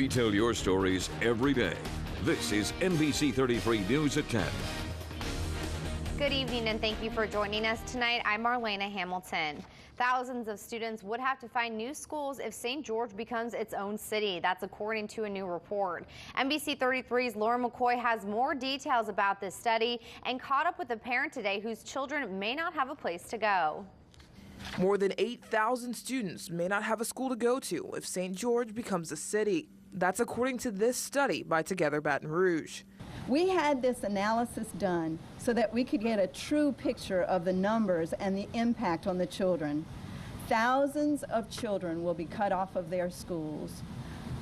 We tell your stories every day. This is NBC 33 News at 10. Good evening and thank you for joining us tonight. I'm Marlena Hamilton. Thousands of students would have to find new schools if St. George becomes its own city. That's according to a new report. NBC 33's Lauren McCoy has more details about this study and caught up with a parent today whose children may not have a place to go. More than 8,000 students may not have a school to go to if St. George becomes a city. That's according to this study by Together Baton Rouge. We had this analysis done so that we could get a true picture of the numbers and the impact on the children. Thousands of children will be cut off of their schools.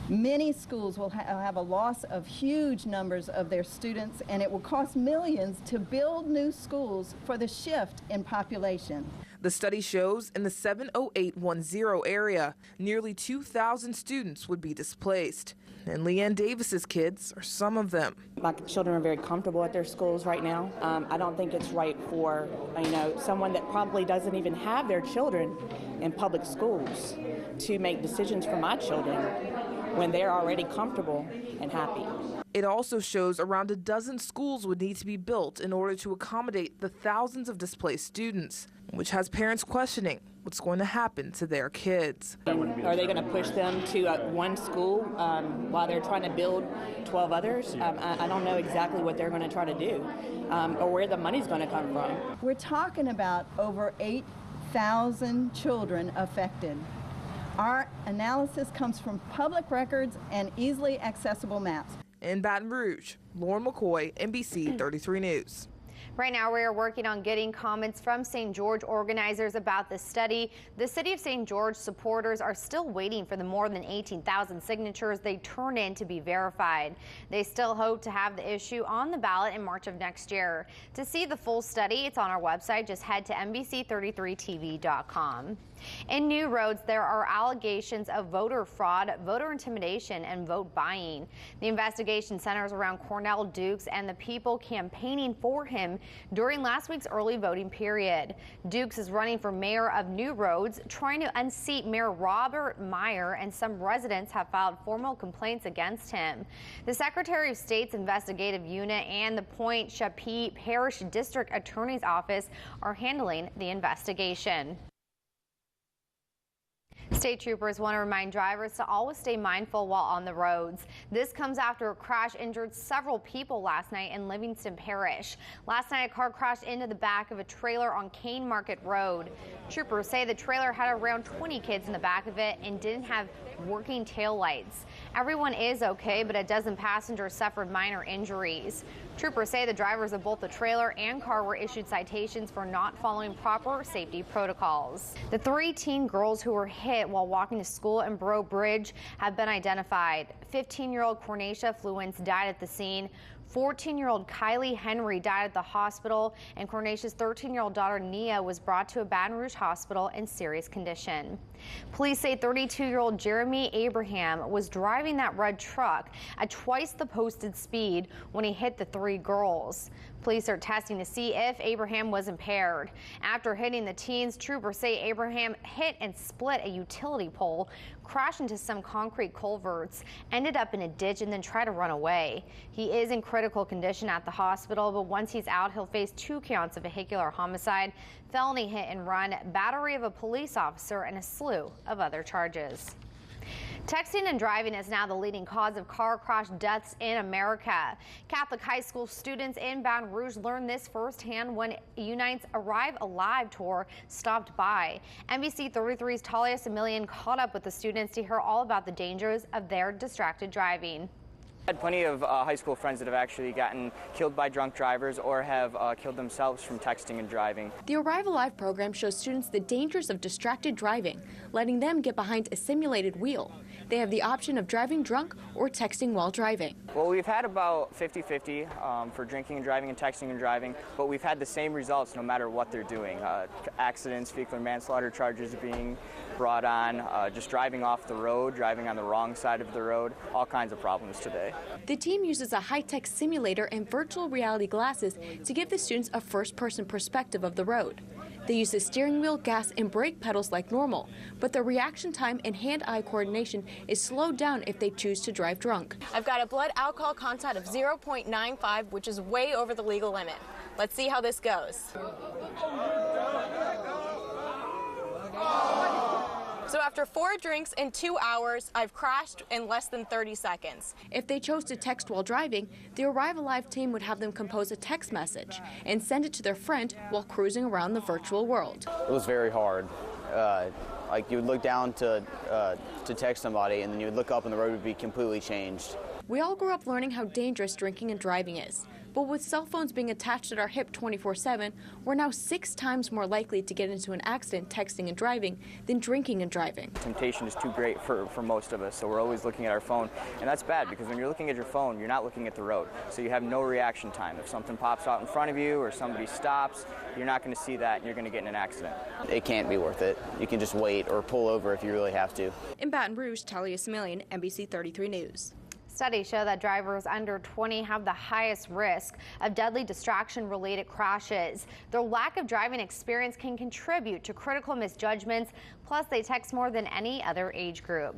Many schools will have a loss of huge numbers of their students, and it will cost millions to build new schools for the shift in population. The study shows in the 70810 area, nearly 2,000 students would be displaced. And Leanne Davis's kids are some of them. My children are very comfortable at their schools right now. I don't think it's right for, someone that probably doesn't even have their children in public schools to make decisions for my children when they're already comfortable and happy. It also shows around a dozen schools would need to be built in order to accommodate the thousands of displaced students, which has parents questioning what's going to happen to their kids. Are they going to push them to one school while they're trying to build 12 others? I don't know exactly what they're going to try to do or where the money's going to come from. We're talking about over 8,000 children affected. Our analysis comes from public records and easily accessible maps. In Baton Rouge, Lauren McCoy, NBC 33 News. Right now, we are working on getting comments from St. George organizers about the study. The City of St. George supporters are still waiting for the more than 18,000 signatures they turn in to be verified. They still hope to have the issue on the ballot in March of next year. To see the full study, it's on our website. Just head to NBC33TV.com. In new roads, there are allegations of voter fraud, voter intimidation, and vote buying. The investigation centers around Cornell Dukes and the people campaigning for him during last week's early voting period. Dukes is running for mayor of New Roads, trying to unseat Mayor Robert Meyer, and some residents have filed formal complaints against him. The Secretary of State's investigative unit and the Point Chappie Parish District Attorney's Office are handling the investigation. State troopers want to remind drivers to always stay mindful while on the roads. This comes after a crash injured several people last night in Livingston Parish. Last night, a car crashed into the back of a trailer on Cane Market Road. Troopers say the trailer had around 20 kids in the back of it and didn't have working taillights. Everyone is okay, but a dozen passengers suffered minor injuries. Troopers say the drivers of both the trailer and car were issued citations for not following proper safety protocols. The 3 teen girls who were hit while walking to school in Breaux Bridge have been identified. 15-year-old Cornacia Fluence died at the scene. 14-year-old Kylie Henry died at the hospital, and Cornacia's 13-year-old daughter Nia was brought to a Baton Rouge hospital in serious condition. Police say 32-year-old Jeremy Abraham was driving that red truck at twice the posted speed when he hit the 3 girls. Police are testing to see if Abraham was impaired. After hitting the teens, troopers say Abraham hit and split a utility pole, crashed into some concrete culverts, ended up in a ditch, and then tried to run away. He is in critical condition at the hospital, but once he's out, he'll face 2 counts of vehicular homicide, felony hit and run, battery of a police officer, and a slew of other charges. Texting and driving is now the leading cause of car crash deaths in America. Catholic high school students in Baton Rouge learned this firsthand when Unite's Arrive Alive tour stopped by. NBC 33's Talia Similian caught up with the students to hear all about the dangers of their distracted driving. I had plenty of high school friends that have actually gotten killed by drunk drivers or have killed themselves from texting and driving. The Arrive Alive program shows students the dangers of distracted driving, letting them get behind a simulated wheel. They have the option of driving drunk or texting while driving. Well, we've had about 50-50 for drinking and driving and texting and driving, but we've had the same results no matter what they're doing. Accidents, vehicular manslaughter charges being brought on, just driving off the road, driving on the wrong side of the road, all kinds of problems today. The team uses a high-tech simulator and virtual reality glasses to give the students a first-person perspective of the road. They use the steering wheel, gas, and brake pedals like normal, but their reaction time and hand-eye coordination is slowed down if they choose to drive drunk. I've got a blood alcohol content of 0.95, which is way over the legal limit. Let's see how this goes. So after 4 drinks in 2 hours, I've crashed in less than 30 seconds. If they chose to text while driving, the Arrive Alive team would have them compose a text message and send it to their friend while cruising around the virtual world. It was very hard. Like you would look down to text somebody, and then you would look up and the road would be completely changed. We all grew up learning how dangerous drinking and driving is. But with cell phones being attached at our hip 24/7, we're now 6 times more likely to get into an accident texting and driving than drinking and driving. Temptation is too great for most of us, so we're always looking at our phone. And that's bad, because when you're looking at your phone, you're not looking at the road. So you have no reaction time. If something pops out in front of you or somebody stops, you're not going to see that and you're going to get in an accident. It can't be worth it. You can just wait or pull over if you really have to. In Baton Rouge, Talia Similian, NBC 33 News. Studies show that drivers under 20 have the highest risk of deadly distraction-related crashes. Their lack of driving experience can contribute to critical misjudgments, plus they text more than any other age group.